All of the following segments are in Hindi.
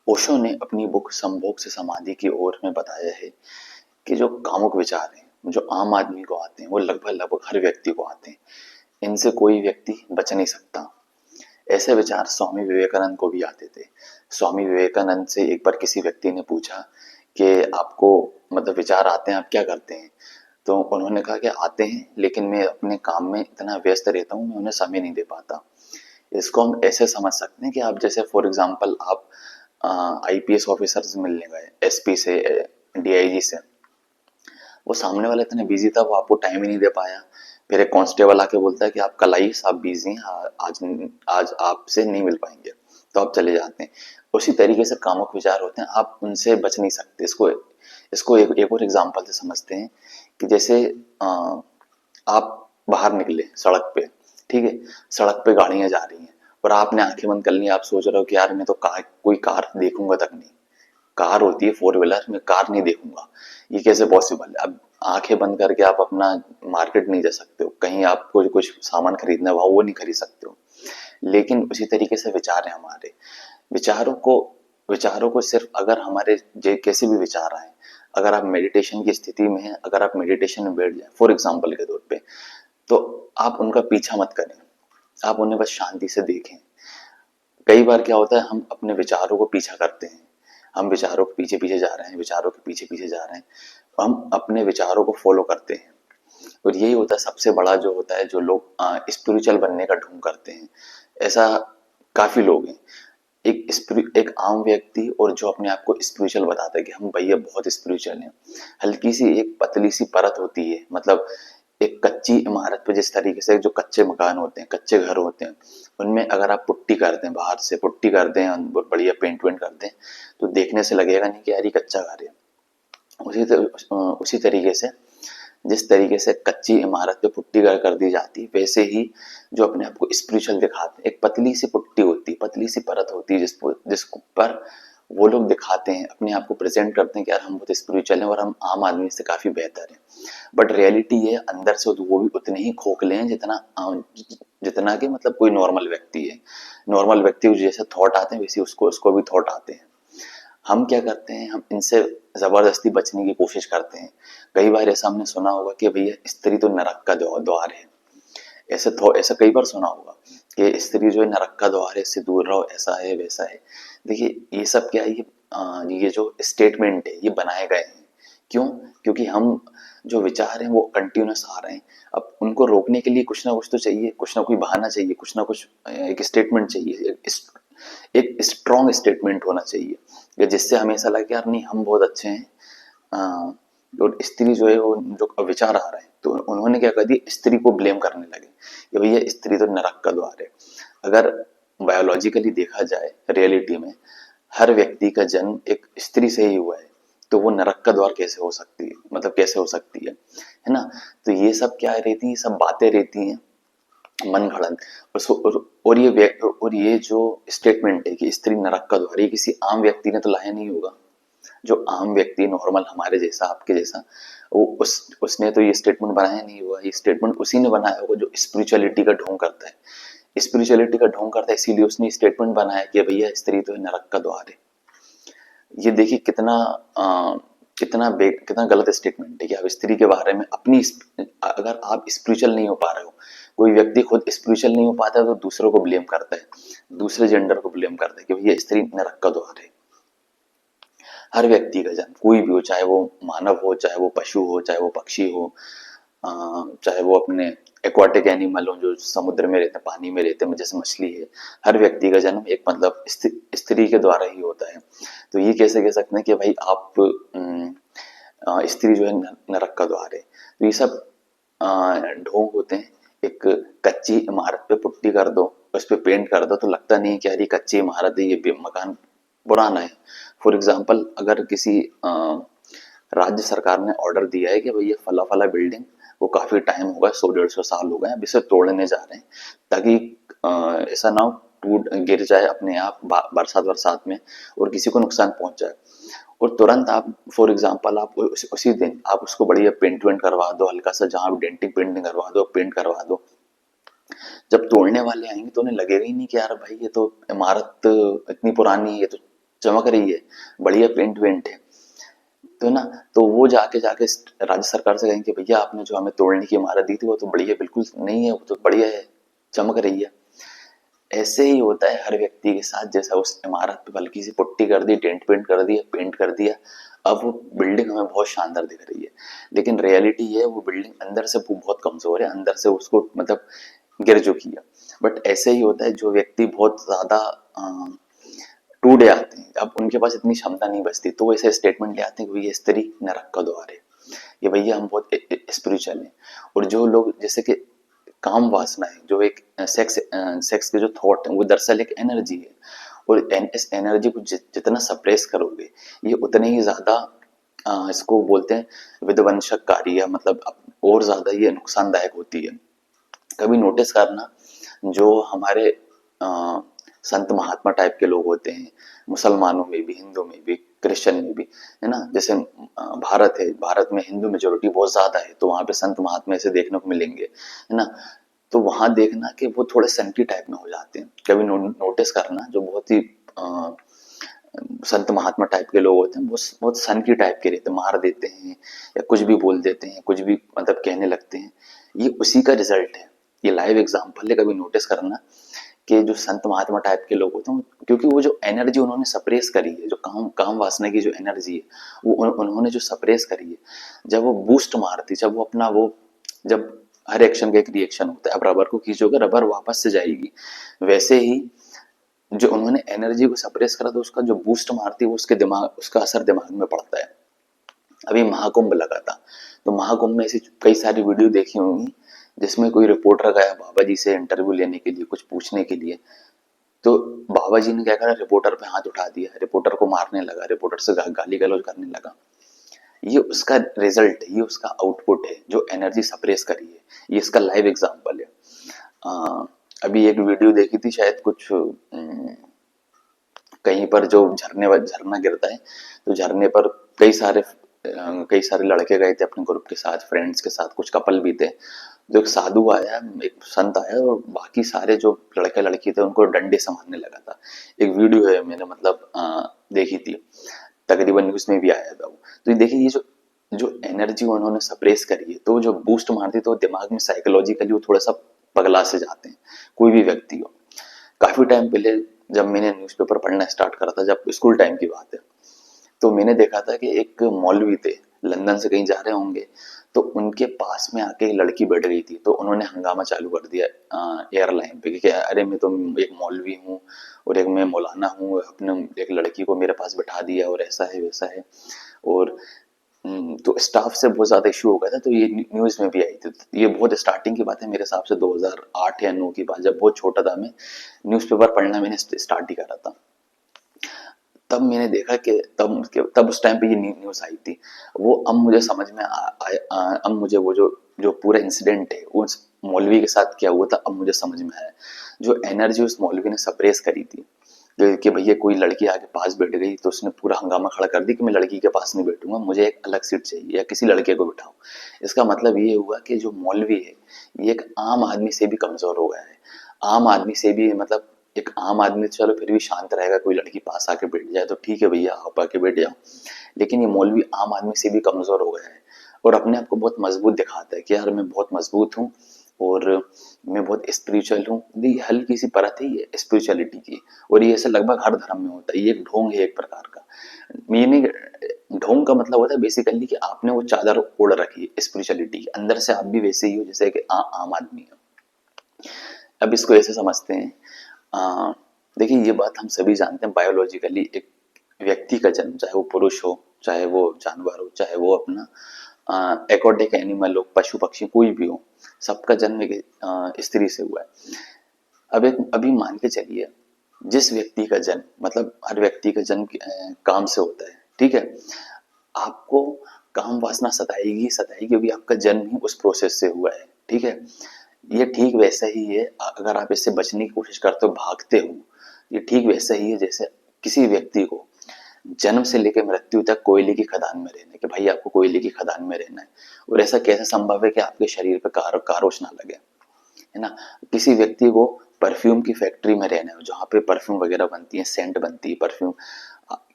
ओशो ने अपनी बुक संभोग से समाधि की ओर में बताया है कि जो कामुक विचार हैं जो आम आदमी को आते हैं वो लगभग लगभग हर व्यक्ति को आते हैं। इनसे कोई व्यक्ति बच नहीं सकता। ऐसे विचार स्वामी विवेकानंद को भी आते थे। स्वामी विवेकानंद से एक बार किसी व्यक्ति ने पूछा कि आपको मतलब विचार आते हैं, आप क्या करते हैं? तो उन्होंने कहा कि आते हैं, लेकिन मैं अपने काम में इतना व्यस्त रहता हूँ, मैं उन्हें समय नहीं दे पाता। इसको हम ऐसे समझ सकते हैं कि आप जैसे फॉर एग्जांपल आप आईपीएस ऑफिसर से मिलने गए, एसपी से, डीआईजी से, वो सामने वाला इतना बिजी था वो आपको टाइम ही नहीं दे पाया। फिर एक कांस्टेबल आके बोलता है कि आप कल आइए, आप बिजी हैं, आज आज आपसे नहीं मिल पाएंगे, तो आप चले जाते हैं। उसी तरीके से कामुक विचार होते हैं, आप उनसे बच नहीं सकते। इसको इसको एक और एग्जांपल से समझते हैं कि जैसे आप बाहर निकले सड़क पे, ठीक है, सड़क पे गाड़ियां जा रही हैं और आपने आंखें बंद कर ली, आप सोच रहे हो कि यार मैं तो कोई कार देखूंगा तक नहीं। कार होती है फोर व्हीलर, मैं कार नहीं देखूंगा, ये कैसे पॉसिबल है? अब आंखें बंद करके आप अपना मार्केट नहीं जा सकते हो, कहीं आपको कुछ सामान खरीदना है वो नहीं खरीद सकते हो। लेकिन उसी तरीके से विचार है हमारे। विचारों को विचारों को सिर्फ अगर हमारे कैसे भी विचार आए, अगर आप मेडिटेशन की स्थिति में हैं, अगर आप मेडिटेशन में बैठ जाए फॉर एग्जाम्पल के तौर पे, तो आप उनका पीछा मत करें, आप उन्हें बस शांति से देखें। कई बार क्या होता है, हम अपने विचारों को पीछा करते हैं, हम विचारों के पीछे पीछे जा रहे हैं, विचारों के पीछे पीछे जा रहे हैं, हम अपने विचारों को फॉलो करते हैं। और यही होता है सबसे बड़ा जो होता है, जो लोग स्पिरिचुअल बनने का ढोंग करते हैं। ऐसा काफी लोग हैं। एक आम व्यक्ति और जो अपने आप को स्पिरिचुअल बताता है कि हम भैया बहुत स्पिरिचुअल हैं, हल्की सी एक पतली सी परत होती है, मतलब एक कच्ची इमारत पे जिस तरीके से जो कच्चे मकान होते हैं, कच्चे घर होते हैं, उनमें अगर आप पुट्टी कर दें, बाहर से पुट्टी कर दें, बढ़िया पेंट वेंट कर दें, तो देखने से लगेगा नहीं कि यार ये कच्चा घर है। उसी तरीके से जिस तरीके से कच्ची इमारत पे पुट्टी कर दी जाती है, वैसे ही जो अपने आप को स्पिरिचुअल दिखाते हैं, एक पतली सी पुट्टी होती है, पतली सी परत होती है जिस पर वो लोग दिखाते हैं, अपने आप को प्रेजेंट करते हैं कि यार हम बहुत स्पिरिचुअल हैं और हम आम आदमी से काफी बेहतर हैं। बट रियलिटी ये अंदर से वो भी उतने ही खोखले हैं जितना कि मतलब कोई नॉर्मल व्यक्ति है। नॉर्मल व्यक्ति को जैसे थॉट आते हैं वैसे उसको उसको भी थॉट आते हैं। हम क्या करते हैं, हम इनसे जबरदस्ती बचने की कोशिश करते हैं। कई बार ऐसा हमने सुना होगा कि भैया स्त्री तो नरक का द्वार है, ऐसा कई बार सुना होगा कि स्त्री जो है नरक का द्वार है, इससे दूर रहो, ऐसा है वैसा है। देखिए ये सब क्या है, ये जो स्टेटमेंट है ये बनाए गए हैं। क्यों? क्योंकि हम जो विचार हैं वो कंटिन्यूस आ रहे हैं। अब उनको रोकने के लिए कुछ ना कुछ तो चाहिए, कुछ ना कोई बहाना चाहिए, कुछ ना कुछ एक स्टेटमेंट चाहिए, एक स्ट्रॉन्ग स्टेटमेंट होना चाहिए कि जिससे हमेशा लगे यार नहीं हम बहुत अच्छे हैं। और स्त्री जो है वो जो विचार आ रहे हैं, तो उन्होंने क्या कर दिया, स्त्री को ब्लेम करने लगे कि भैया स्त्री तो नरक का द्वार है। अगर बायोलॉजिकली देखा जाए रियलिटी में, हर व्यक्ति का जन्म एक स्त्री से ही हुआ है, तो वो नरक का द्वार कैसे हो सकती है, मतलब कैसे हो सकती है ना? तो ये सब क्या रहती है, सब बातें रहती हैं मन घड़ंत। और ये जो स्टेटमेंट है कि स्त्री नरक का द्वार, ये किसी आम व्यक्ति ने तो लाया नहीं होगा। जो आम व्यक्ति नॉर्मल हमारे जैसा, आपके जैसा, वो उसने तो ये स्टेटमेंट बनाया नहीं होगा। ये स्टेटमेंट उसी ने बनाया होगा जो स्पिरिचुअलिटी का ढोंग करता है। स्पिरिचुअलिटी का ढोंग करता है, इसीलिए उसने स्टेटमेंट बनाया कि भैया स्त्री तो नरक का द्वार है। ये देखिए कितना गलत स्टेटमेंट है कि आप स्त्री के बारे में अपनी, अगर आप स्पिरिचुअल नहीं हो पा रहे हो, कोई व्यक्ति खुद स्पिरिचुअल नहीं हो पाता है तो दूसरों को ब्लेम करता है, दूसरे जेंडर को ब्लेम करता है कि भैया स्त्री नरक का द्वार है। हर व्यक्ति का जन्म, कोई भी हो, चाहे वो मानव हो, चाहे वो पशु हो, चाहे वो पक्षी हो, चाहे वो अपने एक्वाटिक एनिमल हो जो समुद्र में रहते हैं, पानी में रहते हैं, जैसे मछली है, हर व्यक्ति का जन्म एक मतलब स्त्री के द्वारा ही होता है। तो ये कैसे कह सकते हैं कि भाई आप स्त्री जो है नरक का द्वार है? तो ये सब ढोंग होते हैं। एक कच्ची इमारत पे पुट्टी कर दो, उस पे पेंट कर दो, तो लगता नहीं है कि यार ये कच्ची इमारत है, ये मकान पुराना है। फॉर एग्जाम्पल अगर किसी राज्य सरकार ने ऑर्डर दिया है कि भाई ये फला फला बिल्डिंग वो काफी टाइम होगा, 100-150 साल हो गए, अब इसे तोड़ने जा रहे हैं, ताकि ऐसा ना हो टूट गिर जाए अपने आप बरसात बरसात में और किसी को नुकसान पहुंच जाए। और तुरंत आप फॉर एग्जाम्पल आप उसी दिन आप उसको बढ़िया पेंट वेंट करवा दो, हल्का सा जहां डेंटिंग पेंटिंग करवा दो, पेंट करवा दो। जब तोड़ने वाले आएंगे तो उन्हें लगेगा ही नहीं कि यार भाई ये तो इमारत इतनी पुरानी है, ये तो चमक रही है, बढ़िया पेंट वेंट है, तो ना, तो वो जाके जाके राज्य सरकार से कहेंगे भैया आपने जो हमें तोड़ने की इमारत दी थी वो तो बढ़िया बिल्कुल नहीं है, वो तो बढ़िया है, चमक रही है। ऐसे ही होता है हर व्यक्ति के साथ, जैसा उस इमारत पे हल्की सी पुट्टी कर दी, डेंट पेंट कर दिया, पेंट कर दिया, अब वो बिल्डिंग हमें बहुत शानदार दिख रही है, लेकिन रियलिटी ये है वो बिल्डिंग अंदर से वो बहुत कमजोर है, अंदर से उसको मतलब गिर चुकी है। बट ऐसे ही होता है, जो व्यक्ति बहुत ज्यादा टूटे आते हैं, अब उनके पास इतनी क्षमता नहीं बचती, तो वो ऐसे स्टेटमेंट ले आते हैं कि भैया स्त्री नरक का द्वार है, ये भैया हम बहुत स्पिरिचुअल हैं। और जो लोग जैसे कि काम वासना है, जो एक सेक्स के जो थॉट है वो दरअसल एक एनर्जी है, और इस एनर्जी को जितना सप्रेस करोगे ये उतने ही ज्यादा इसको बोलते हैं विध्वंसकारी, या मतलब और ज्यादा ये नुकसानदायक होती है। कभी नोटिस करना, जो हमारे अ, संत महात्मा टाइप के लोग होते हैं, मुसलमानों में भी, हिंदू में भी, क्रिश्चियन में भी, है ना, जैसे भारत है, भारत में हिंदू मेजोरिटी बहुत ज्यादा है, तो वहां पे संत महात्मा ऐसे देखने को मिलेंगे, है ना, तो वहां देखना कि वो थोड़े सनकी टाइप में हो जाते हैं। कभी नोटिस करना, जो बहुत ही संत महात्मा टाइप के लोग होते हैं, वो बहुत सनकी टाइप के रहते हैं, मार देते हैं या कुछ भी बोल देते हैं, कुछ भी मतलब कहने लगते हैं, ये उसी का रिजल्ट है। ये लाइव एग्जाम्पल है, कभी नोटिस करना कि जो संत महात्मा टाइप के लोग होते हैं, क्योंकि वो जो एनर्जी उन्होंने सप्रेस करी है, जो काम काम वासना की जो एनर्जी है, वो उन्होंने जो सप्रेस करी है, जब वो बूस्ट मारती, जब वो अपना वो, जब हर एक्शन का एक रिएक्शन होता है, अब रबर को खींचोगे रबर वापस से जाएगी, वैसे ही जो उन्होंने एनर्जी को सप्रेस करा, तो उसका जो बूस्ट मारती है वो उसके दिमाग, उसका असर दिमाग में पड़ता है। अभी महाकुंभ लगा था, तो महाकुंभ में ऐसी कई सारी वीडियो देखी होंगी, जिसमें कोई रिपोर्टर गया बाबा जी से इंटरव्यू लेने के लिए, कुछ पूछने के लिए, तो बाबा जी ने क्या करा, रिपोर्टर पे हाथ उठा दिया, रिपोर्टर को मारने लगा, रिपोर्टर से गाली गलौज करने लगा। ये उसका रिजल्ट है, ये उसका आउटपुट है, जो एनर्जी सप्रेस करी है, ये इसका लाइव एग्जांपल है। अभी एक वीडियो देखी थी शायद कुछ कहीं पर, जो झरना गिरता है, तो झरने पर कई सारे कई सारे लड़के गए थे अपने ग्रुप के साथ, फ्रेंड्स के साथ, कुछ कपल भी थे, तो एक साधु आया, एक संत आया, और बाकी सारे जो लड़के लड़की थे उनको डंडे से मारने लगा था। एक वीडियो है, मैंने मतलब देखी थी, तकरीबन न्यूज में भी आया था वो। तो ये देखिए, ये जो जो एनर्जी उन्होंने सप्रेस करी है, तो जो बूस्ट मारती है, तो दिमाग में साइकोलॉजिकली वो थोड़ा सा पगला से जाते हैं, कोई भी व्यक्ति हो। काफी टाइम पहले जब मैंने न्यूज़पेपर पढ़ना स्टार्ट करा था, जब स्कूल टाइम की बात है, तो मैंने देखा था कि एक मौलवी थे, लंदन से कहीं जा रहे होंगे, तो उनके पास में आके एक लड़की बैठ गई थी, तो उन्होंने हंगामा चालू कर दिया एयरलाइन पे कि अरे मैं तो एक मौलवी हूँ, और एक मैं मौलाना हूँ, अपने एक लड़की को मेरे पास बैठा दिया, और ऐसा है वैसा है। और तो स्टाफ से बहुत ज्यादा इशू हो गया था, तो ये न्यूज में भी आई थी। तो ये बहुत स्टार्टिंग की बात है, मेरे हिसाब से 2008 या 9 की बात, जब बहुत छोटा था मैं, न्यूज़पेपर पढ़ना मैंने स्टार्ट ही करा था। तब मैंने देखा कि तब उस टाइम पे ये न्यूज आई थी, वो अब मुझे समझ में अब मुझे वो जो जो पूरा इंसिडेंट है उस मौलवी के साथ क्या हुआ था, अब मुझे समझ में आया। जो एनर्जी उस मौलवी ने सप्रेस करी थी, कि भैया कोई लड़की आगे पास बैठ गई, तो उसने पूरा हंगामा खड़ा कर दी कि मैं लड़की के पास नहीं बैठूंगा, मुझे एक अलग सीट चाहिए या किसी लड़के को बिठाओ। इसका मतलब ये हुआ कि जो मौलवी है, ये एक आम आदमी से भी कमजोर हो गया है। आम आदमी से भी मतलब, एक आम आदमी तो चलो फिर भी शांत रहेगा, कोई लड़की पास आके बैठ जाए तो ठीक है भैया आप आके बैठ जाओ, लेकिन ये मौलवी आम आदमी से भी कमजोर हो गया है, और अपने आप को बहुत मजबूत दिखाता है कि यार मैं बहुत मजबूत हूँ, और मैं बहुत स्पिरिचुअल हूँ। ये हल्की सी परत है ये स्पिरिचुअलिटी की, और ये ऐसा लगभग हर धर्म में होता है, ये एक ढोंग है एक प्रकार का। मीनिंग, ढोंग का मतलब होता है बेसिकली कि आपने वो चादर ओढ़ रखी है स्पिरिचुअलिटी, अंदर से आप भी वैसे ही हो जैसे कि आम आदमी है। अब इसको ऐसे समझते हैं, देखिए ये बात हम सभी जानते हैं, बायोलॉजिकली एक व्यक्ति का जन्म, चाहे वो पुरुष हो, चाहे वो जानवर हो, चाहे वो अपना एक्वाटिक एनिमल हो, पशु पक्षी कोई भी हो, सबका जन्म एक स्त्री से हुआ है। अब एक अभी मान के चलिए, जिस व्यक्ति का जन्म, मतलब हर व्यक्ति का जन्म काम से होता है, ठीक है, आपको काम वासना सताएगी सताएगी, क्योंकि आपका जन्म ही उस प्रोसेस से हुआ है, ठीक है। ये ठीक वैसा ही है, अगर आप इससे बचने की कोशिश करते हो, भागते हो, ये ठीक वैसा ही है जैसे किसी व्यक्ति को जन्म से लेकर मृत्यु तक कोयले की खदान में रहना है, कि भाई आपको कोयले की खदान में रहना है, और ऐसा कैसे संभव है कि आपके शरीर पे कारोश ना लगे, है ना। किसी व्यक्ति को परफ्यूम की फैक्ट्री में रहना है, जहाँ पे परफ्यूम वगैरह बनती है, सेंट बनती है, परफ्यूम,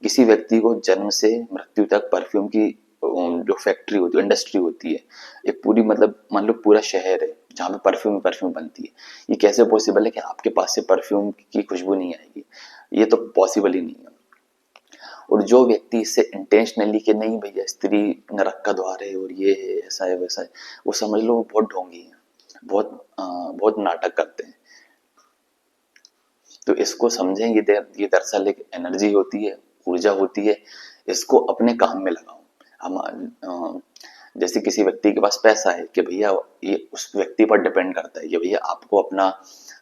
किसी व्यक्ति को जन्म से मृत्यु तक परफ्यूम की जो फैक्ट्री होती है, इंडस्ट्री होती है, एक पूरी मतलब मान लो पूरा शहर है जहाँ पे परफ्यूम परफ्यूम बनती है, ये कैसे पॉसिबल है कि आपके पास से परफ्यूम की खुशबू नहीं आएगी? ये तो पॉसिबल ही नहीं है। और जो व्यक्ति इससे इंटेंशनली कि नहीं भैया स्त्री नरक का द्वार है और ये है ऐसा है वैसा है, वो समझ लो वो बहुत ढोंगी है, बहुत नाटक करते हैं। तो इसको समझें, ये दरअसल एक एनर्जी होती है, ऊर्जा होती है, इसको अपने काम में लगाओ। हम जैसे किसी व्यक्ति के पास पैसा है कि भैया, ये उस व्यक्ति पर डिपेंड करता है कि भैया आपको अपना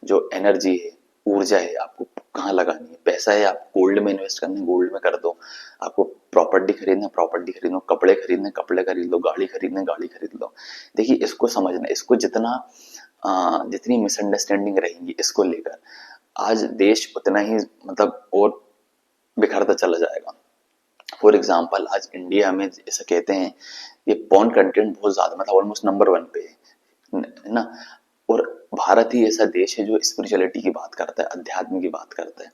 जो एनर्जी है, ऊर्जा है, आपको कहाँ लगानी है। पैसा है, आप गोल्ड में इन्वेस्ट करना है, गोल्ड में कर दो। आपको प्रॉपर्टी खरीदना, प्रॉपर्टी खरीद लो। कपड़े खरीदने, कपड़े खरीद लो। गाड़ी खरीदने, गाड़ी खरीद लो। देखिए, इसको समझना, इसको जितनी मिसअंडरस्टैंडिंग रहेंगी इसको लेकर, आज देश उतना ही मतलब और बिखरता चला जाएगा। फॉर एग्जाम्पल, आज इंडिया में ऐसा कहते हैं ये पॉर्न कंटेंट बहुत ज्यादा मतलब ऑलमोस्ट नंबर 1 पे है ना। और भारत ही ऐसा देश है जो स्पिरिचुअलिटी की बात करता है, अध्यात्म की बात करता है।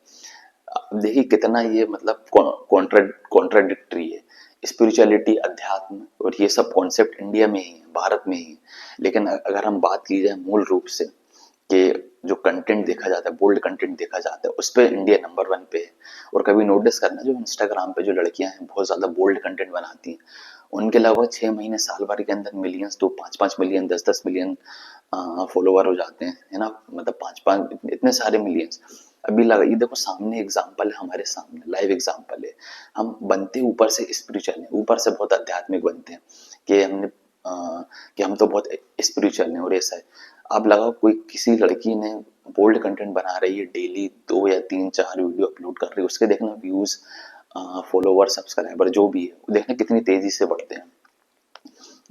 अब देखिए कितना ये मतलब कॉन्ट्राडिक्टरी है। स्पिरिचुअलिटी, अध्यात्म और ये सब कॉन्सेप्ट इंडिया में ही है, भारत में ही है। लेकिन अगर हम बात की जाए मूल रूप से कि जो कंटेंट देखा जाता है, बोल्ड कंटेंट देखा जाता है, उस पे इंडिया नंबर 1 पे है। और कभी नोटिस करना, जो इंस्टाग्राम पे जो लड़कियां हैं बहुत ज्यादा बोल्ड कंटेंट बनाती हैं, उनके लगभग 6 महीने साल भर के अंदर मिलियंस, तो 5-5 मिलियन, 10-10 मिलियन फॉलोवर हो जाते हैं, है ना। मतलब 5-5 इतने सारे मिलियंस। अभी लगा, ये देखो सामने एग्जाम्पल है, हमारे सामने लाइव एग्जाम्पल है। हम बनते ऊपर से स्पिरिचुअल हैं, ऊपर से बहुत आध्यात्मिक बनते हैं कि कि हम तो बहुत स्पिरिचुअल हैं और ऐसा है। आप लगाओ कोई किसी लड़की ने बोल्ड कंटेंट बना रही है, डेली 2 या 3-4 वीडियो अपलोड कर रही है, उसके देखना व्यूज, फॉलोवर, सब्सक्राइबर जो भी है, वो देखना कितनी तेजी से बढ़ते हैं।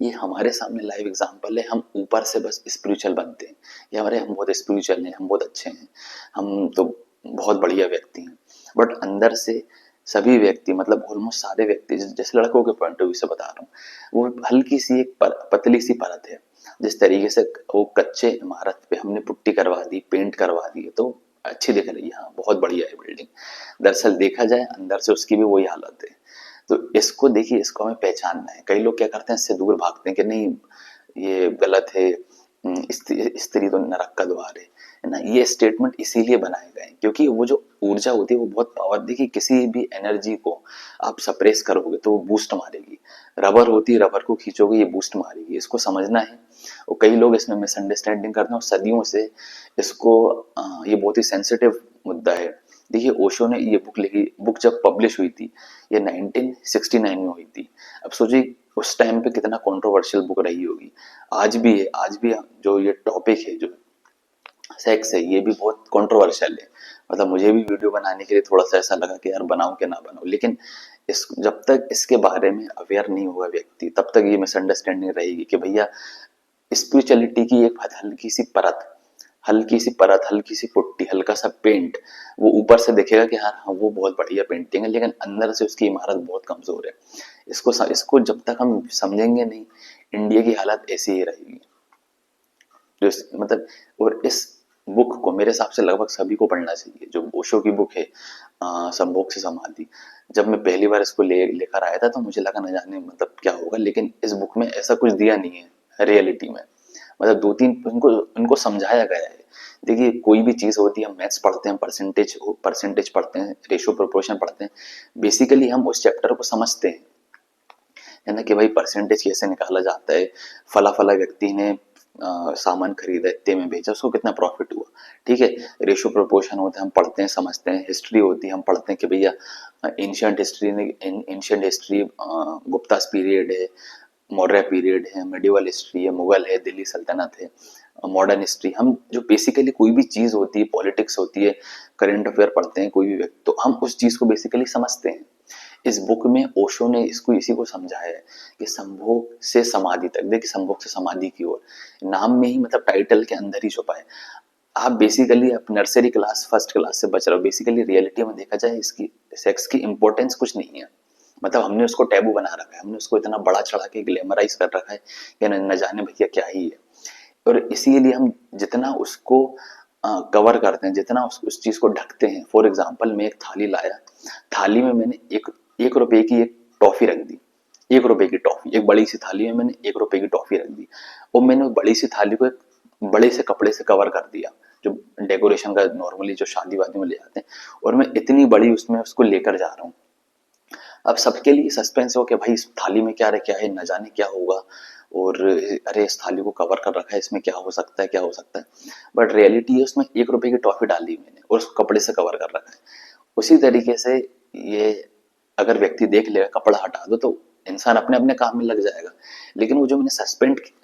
ये हमारे सामने लाइव एग्जांपल है। हम ऊपर से बस स्पिरिचुअल बनते हैं, ये हमारे हम बहुत स्पिरिचुअल हैं, हम बहुत अच्छे हैं, हम तो बहुत बढ़िया व्यक्ति हैं। बट अंदर से सभी व्यक्ति मतलब ऑलमोस्ट सारे व्यक्ति, जैसे लड़कों के पॉइंट ऑफ व्यू से बता रहा हूँ, वो हल्की सी एक पतली सी परत है। जिस तरीके से वो कच्चे इमारत पे हमने पुट्टी करवा दी, पेंट करवा दी, तो अच्छी दिख रही है, हाँ बहुत बढ़िया है बिल्डिंग। दरअसल देखा जाए अंदर से उसकी भी वही हालत है। तो इसको देखिए, इसको हमें पहचानना है। कई लोग क्या करते हैं, इससे दूर भागते हैं कि नहीं ये गलत है, स्त्री तो नरक का द्वार है ना। ये स्टेटमेंट इसीलिए बनाए गए हैं क्योंकि वो जो ऊर्जा होती है वो बहुत पावर, देखिए किसी भी एनर्जी को आप सप्रेस करोगे तो वो बूस्ट मारेगी। रबर होती है, रबर को खींचोगे ये बूस्ट मारेगी, इसको समझना है। और कई लोग इसमें मिसअंडरस्टैंडिंग करते हैं और सदियों से इसको ये बहुत ही सेंसिटिव मुद्दा है। देखिए ओशो ने ये बुक लिखी, बुक जब पब्लिश हुई थी ये 1969 में हुई थी। अब सोचिए उस टाइम पे कितना कंट्रोवर्शियल बुक रही होगी। आज भी है, आज भी जो ये टॉपिक है, जो सेक्स है, ये भी बहुत कंट्रोवर्शियल है। मतलब मुझे भी वीडियो बनाने के लिए थोड़ा सा ऐसा लगा कि यार बनाऊं कि ना बनाऊं, लेकिन इस जब तक इसके बारे में अवेयर नहीं होगा व्यक्ति, तब तक ये मिसअंडरस्टैंडिंग रहेगी कि भैया स्पिरिचुअलिटी की एक हल्की सी परत, हल्की सी परत, हल्की सी पुट्टी, हल्का सा पेंट, वो ऊपर से दिखेगा कि हाँ हाँ वो बहुत बढ़िया पेंटिंग है, लेकिन अंदर से उसकी इमारत बहुत कमजोर है। इसको जब तक हम समझेंगे नहीं, इंडिया की हालत ऐसी ही रहेगी। जो मतलब, और इस बुक को मेरे हिसाब से लगभग सभी को पढ़ना चाहिए। जो ओशो की बुक है संभोग से समाधि, जब मैं पहली बार इसको लेकर आया था तो मुझे लगा न जाने मतलब क्या होगा, लेकिन इस बुक में ऐसा कुछ दिया नहीं है रियलिटी में। मतलब 2-3 उनको समझाया गया है। देखिए कोई भी चीज होती है, हम मैथ्स पढ़ते हैं, परसेंटेज पढ़ते हैं, रेशियो प्रोपोर्शन पढ़ते हैं, बेसिकली हम उस चैप्टर को समझते हैं, है ना, कि भाई परसेंटेज कैसे निकाला जाता है। फला फला व्यक्ति ने सामान खरीदा, इतने में बेचा, उसको कितना प्रॉफिट हुआ, ठीक है। रेशियो प्रोपोर्शन होता है, हम पढ़ते हैं, समझते हैं। हिस्ट्री होती है, हम पढ़ते हैं कि भैया एंशियंट हिस्ट्री गुप्तास पीरियड है, मौर्य पीरियड है, मेडिवल हिस्ट्री है, मुगल है, दिल्ली सल्तनत है। मॉडर्न हिस्ट्री, हम जो बेसिकली कोई भी चीज होती है, पॉलिटिक्स होती है, करंट अफेयर पढ़ते हैं, कोई भी व्यक्ति, तो हम उस चीज को बेसिकली समझते हैं। इस बुक में ओशो ने इसको इसी को समझाया है कि संभोग से समाधि तक, देखिए संभोग से समाधि की ओर, नाम में ही मतलब टाइटल के अंदर ही छुपा है। आप बेसिकली आप नर्सरी क्लास, फर्स्ट क्लास से बच रहे हो। बेसिकली रियलिटी में देखा जाए इसकी सेक्स की इंपॉर्टेंस कुछ नहीं है। मतलब हमने उसको टैबू बना रखा है, हमने उसको इतना बड़ा चढ़ा के ग्लैमराइज कर रखा है कि न जाने भैया क्या ही है। और इसीलिए हम जितना उसको कवर करते हैं, जितना उस चीज को ढकते हैं। फॉर एग्जाम्पल मैं एक थाली लाया, थाली में मैंने एक 1 रुपए की एक टॉफी रख दी, 1 रुपए की टॉफी, एक बड़ी सी थाली में मैंने 1 रुपए की टॉफी रख दी, और मैंने उस बड़ी सी थाली को एक बड़े से कपड़े से कवर कर दिया, जो डेकोरेशन का नॉर्मली जो शादी वादी में ले जाते हैं, और मैं इतनी बड़ी उसमें उसको लेकर जा रहा हूँ। अब सबके लिए सस्पेंस हो कि भाई इस थाली में क्या है, न जाने क्या होगा, और अरे इस थाली को कवर कर रखा है, इसमें क्या हो सकता है, क्या हो सकता है। बट रियलिटी है उसमें 1 रुपए की टॉफी डाली मैंने और उसको कपड़े से कवर कर रखा है। उसी तरीके से ये अगर व्यक्ति देख लेगा, कपड़ा हटा दो, तो इंसान अपने अपने काम में लग जाएगा। लेकिन वो जो मैंने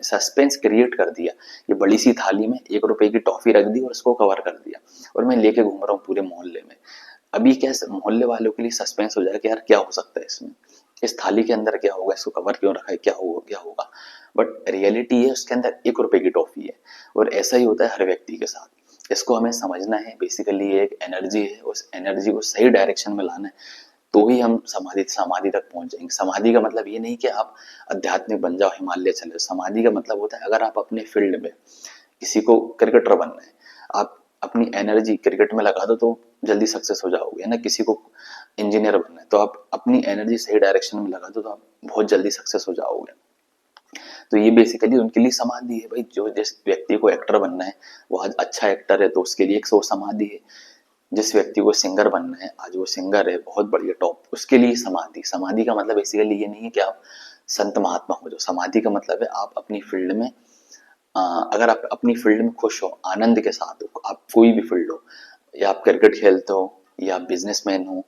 सस्पेंस क्रिएट कर दिया, ये बड़ी सी थाली में 1 रुपए की टॉफी रख दी और उसको कवर कर दिया, और मैं लेके घूम रहा हूँ पूरे मोहल्ले में। अभी क्या मोहल्ले वालों के लिए सस्पेंस हो जाएगा कि यार क्या हो सकता है इसमें, इस थाली के अंदर क्या होगा, इसको कवर क्यों रखा है, क्या होगा क्या होगा। बट रियलिटी है उसके अंदर 1 रुपए की टॉफी है। और ऐसा ही होता है हर व्यक्ति के साथ। इसको हमें समझना है, बेसिकली ये एक एनर्जी है, उस एनर्जी को सही डायरेक्शन में लाना है, तो ही हम समाधि समाधि तक पहुंच जाएंगे। समाधि का मतलब ये नहीं कि आप आध्यात्मिक बन जाओ, हिमालय चले जाओ। समाधि का मतलब होता है अगर आप अपने फील्ड में, किसी को क्रिकेटर बनना है, आप अपनी एनर्जी क्रिकेट में लगा दो तो जल्दी सक्सेस हो जाओगे, है ना। किसी को इंजीनियर बनना है तो आप अपनी एनर्जी सही डायरेक्शन में लगा दो तो आप बहुत जल्दी सक्सेस हो जाओगे। तो ये बेसिकली उनके लिए समाधि है भाई। जो जिस व्यक्ति को एक्टर बनना है, वो आज अच्छा एक्टर है तो उसके लिए एक सौ समाधि है। जिस व्यक्ति को सिंगर बनना है, आज वो सिंगर है बहुत बढ़िया टॉप, उसके लिए समाधि। समाधि का मतलब बेसिकली ये नहीं है कि आप संत महात्मा हो जाओ। समाधि का मतलब है आप अपनी फील्ड में, अगर आप अपनी फील्ड में खुश हो, आनंद के साथ हो, आप कोई भी फील्ड हो, या आप क्रिकेट खेलते हो, या आप बिजनेसमैन हो,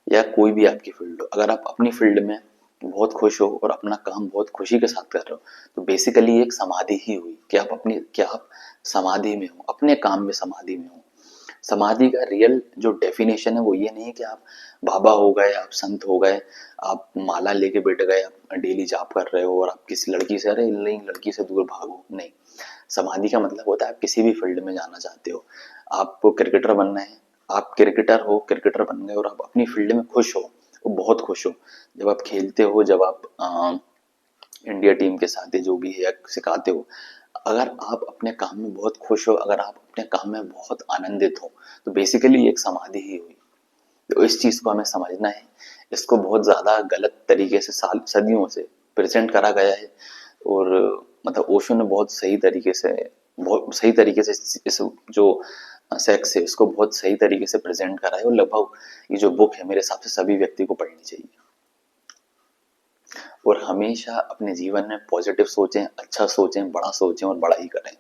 या कोई भी आपकी फील्ड हो, अगर आप अपनी फील्ड में बहुत खुश हो और अपना काम बहुत खुशी के साथ कर रहे हो, तो बेसिकली एक समाधि ही हुई कि आप समाधि में हो, अपने काम में समाधि में हो। समाधि का रियल जो डेफिनेशन है वो ये नहीं है कि आप बाबा हो गए, आप संत हो गए, आप माला लेके बैठ गए, आप डेली जाप कर रहे हो और आप किसी लड़की से, अरे नहीं लड़की से दूर भागो, नहीं। समाधि का मतलब होता है आप किसी भी फील्ड में जाना चाहते हो, आपको क्रिकेटर बनना है, आप क्रिकेटर हो, क्रिकेटर बन गए और आप अपनी फील्ड में खुश हो, वो बहुत खुश हो। जब आप खेलते हो, जब आप इंडिया टीम के साथ जो भी है सिखाते हो, अगर आप अपने काम में बहुत खुश हो, अगर आप अपने काम में बहुत आनंदित हो, तो बेसिकली एक समाधि ही हुई। तो इस चीज को हमें समझना है। इसको बहुत ज्यादा गलत तरीके से साल सदियों से प्रेजेंट करा गया है, और मतलब ओशो ने बहुत सही तरीके से इस जो सेक्स है उसको बहुत सही तरीके से प्रेजेंट करा है, और लगभग ये जो बुक है मेरे हिसाब से सभी व्यक्ति को पढ़नी चाहिए। और हमेशा अपने जीवन में पॉजिटिव सोचें, अच्छा सोचें, बड़ा सोचें और बड़ा ही करें।